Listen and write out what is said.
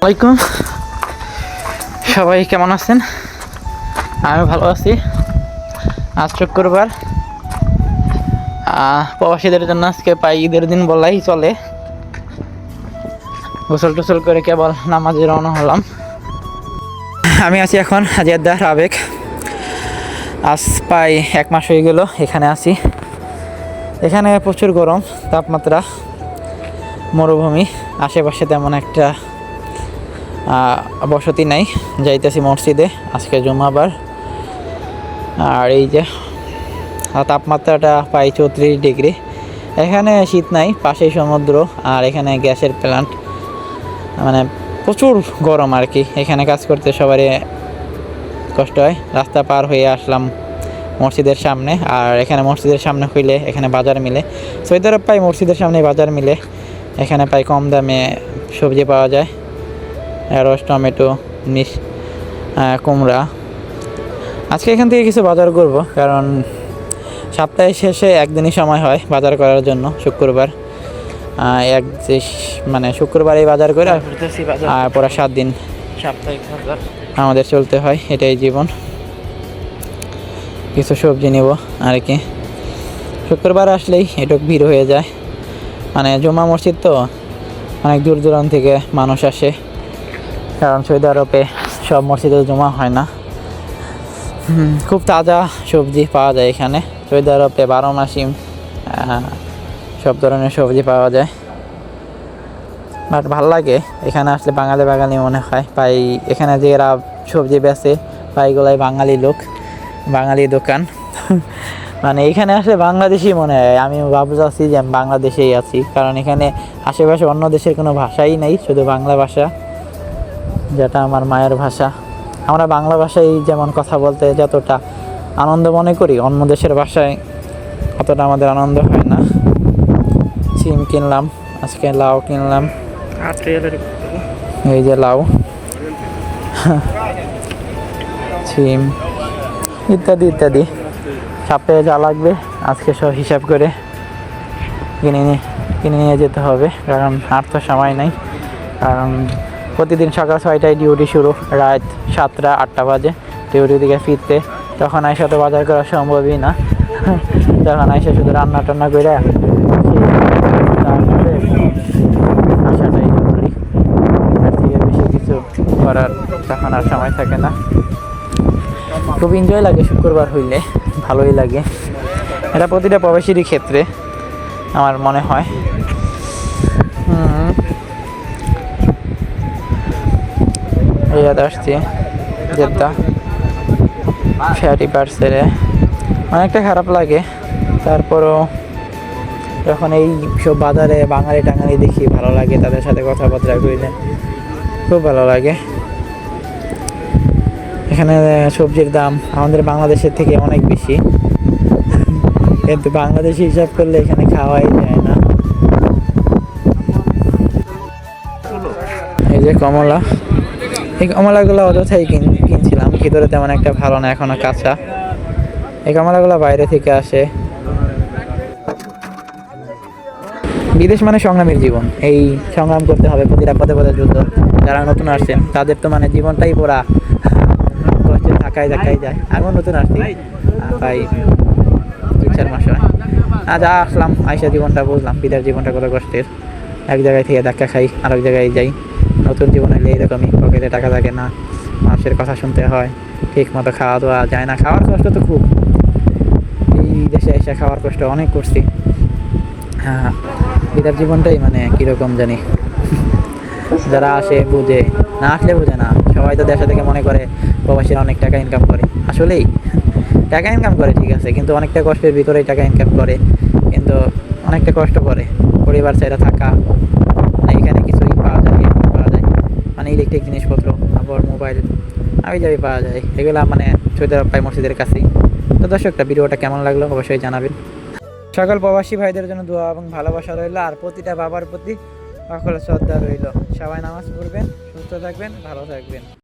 ওয়ালাইকুম, সবাই কেমন আছেন? আমি ভালো আছি। আজ শুক্রবার, প্রবাসীদের জন্য আজকে ঈদের দিন বলাই চলে। গোসল টোসল করে কেবল নামাজে রওনা হলাম। আমি আছি এখন জেদ্দা রাবেক। আজ প্রায় 1 মাস হয়ে গেল এখানে আছি। এখানে প্রচুর গরম তাপমাত্রা, মরুভূমি, আশেপাশে তেমন একটা বসতি নাই। যাইতেছি মসজিদে, আজকে জুমাবার। আর এই যে তাপমাত্রাটা প্রায় 34 ডিগ্রি। এখানে শীত নাই, পাশেই সমুদ্র, আর এখানে গ্যাসের প্ল্যান্ট, মানে প্রচুর গরম আর কি। এখানে কাজ করতে সবারই কষ্ট হয়। রাস্তা পার হয়ে আসলাম মসজিদের সামনে। আর এখানে মসজিদের সামনে হইলে এখানে বাজার মিলে। সৌদি আরব প্রায় মসজিদের সামনে বাজার মিলে। এখানে প্রায় কম দামে সবজি পাওয়া যায়, ঢেঁড়স, টমেটো, কুমড়া। আজকে এখান থেকে কিছু বাজার করব, কারণ সপ্তাহের শেষে একদিনই সময় হয় বাজার করার জন্য, শুক্রবার। মানে শুক্রবারে বাজার করে আর পরে 7 দিন সাপ্তাহিক বাজার আমাদের চলতে হয়। এটাই জীবন। কিছু সবজি নেব আর কি। শুক্রবার আসলেই এটুক ভিড় হয়ে যায়, মানে জুমা মসজিদ তো, অনেক দূর দূরান্ত থেকে মানুষ আসে, কারণ সৌদি আরবে সব মসজিদে জমা হয় না। খুব তাজা সবজি পাওয়া যায় এখানে। সৌদি আরবে 12 মাসই সব ধরনের সবজি পাওয়া যায়। বাট ভাল লাগে এখানে আসলে, বাঙালি মনে হয়। প্রায় এখানে যে এরা সবজি বেচে প্রায়গুলাই বাঙালি লোক, বাঙালি দোকান। মানে এখানে আসলে বাংলাদেশি মনে হয়। আমি ভাবছি যে আমি বাংলাদেশেই আছি, কারণ এখানে আশেপাশে অন্য দেশের কোনো ভাষাই নেই, শুধু বাংলা ভাষা, যেটা আমার মায়ের ভাষা। আমরা বাংলা ভাষায় যেমন কথা বলতে যতটা আনন্দ মনে করি, অন্য দেশের ভাষায় অতটা আমাদের আনন্দ হয় না। সিম কিনলাম, আজকে লাউ কিনলাম, এই যে লাউ, সিম ইত্যাদি ইত্যাদি। সপ্তাহে যা লাগবে আজকে সব হিসাব করে কিনে নিয়ে যেতে হবে, কারণ আর তো সময় নেই। কারণ প্রতিদিন সকাল 6টায় ডিউটি শুরু, রাত 7টা 8টা বাজে ডিউটি থেকে ফিরতে। তখন আইসা তো বাজার করা সম্ভবই না। তখন আইসা শুধু রান্না টান্না করে আসাটাই জরুরি। এর থেকে বেশি কিছু করার তখন আর সময় থাকে না। খুব এনজয় লাগে শুক্রবার হইলে, ভালোই লাগে। এটা প্রতিটা প্রবাসীরই ক্ষেত্রে আমার মনে হয়। আসছি জেদ্দা ফেয়ারি পার্সেলে, অনেকটা খারাপ লাগে। তারপরও যখন এই সব বাজারে বাঙালি টাঙালি দেখি, ভালো লাগে। তাদের সাথে কথাবার্তা কইলে খুব ভালো লাগে। এখানে সবজির দাম আমাদের বাংলাদেশের থেকে অনেক বেশি, কিন্তু বাংলাদেশি হিসাব করলে এখানে খাওয়াই যায় না। এই যে কমলা, এই কমলাগুলো অযথাই কিনছিলাম, ভিতরে তেমন একটা ভালো না, এখনো কাঁচা। এই কমলাগুলো বাইরে থেকে আসে। বিদেশ মানে সংগ্রামের জীবন, এই সংগ্রাম করতে হবে, প্রতিটা পদে পদে যুদ্ধ। যারা নতুন আসছেন তাদের তো মানে জীবনটাই পুরা কষ্টে থাকাই যায়। আমিও নতুন আসছি, তাই 3-4 মাস হয়। আজ আসলাম, আইসা জীবনটা বুঝলাম, বিদেশ জীবনটা কত কষ্টের। এক জায়গায় থেকে ধাক্কা খাই, আরেক জায়গায় যাই। নতুন জীবন হলে এরকমই, পকেটে টাকা থাকে না, মানুষের কথা শুনতে হয়, ঠিক মতো খাওয়া দাওয়া যায় না। খাওয়ার কষ্ট তো খুব, এই দেশে এসে খাওয়ার কষ্ট অনেক করছি। হ্যাঁ, বিদেশ জীবনটাই মানে কীরকম জানি। যারা আসে বুঝে, না আসলে বুঝে না। সবাই তো দেশে থেকে মনে করে প্রবাসীরা অনেক টাকা ইনকাম করে। আসলেই টাকা ইনকাম করে ঠিক আছে, কিন্তু অনেকটা কষ্টের ভিতরেই টাকা ইনকাম করে, কিন্তু অনেকটা কষ্ট করে পরিবার ছেড়ে থাকা। মানে এখানে কিছুই পাওয়া যায়, মানে ইলেকট্রিক জিনিসপত্র, আবার মোবাইল যাবি পাওয়া যায়। এগুলো মানে সৌদি আরব প্রায় মসজিদের কাছেই। তো দর্শকটা ভিডিওটা কেমন লাগলো অবশ্যই জানাবেন। সকল প্রবাসী ভাইদের জন্য দোয়া এবং ভালোবাসা রইল, আর প্রতিটা বাবার প্রতি সকল শ্রদ্ধা রইল। সবাই নামাজ পড়বেন, সুস্থ থাকবেন, ভালো থাকবেন।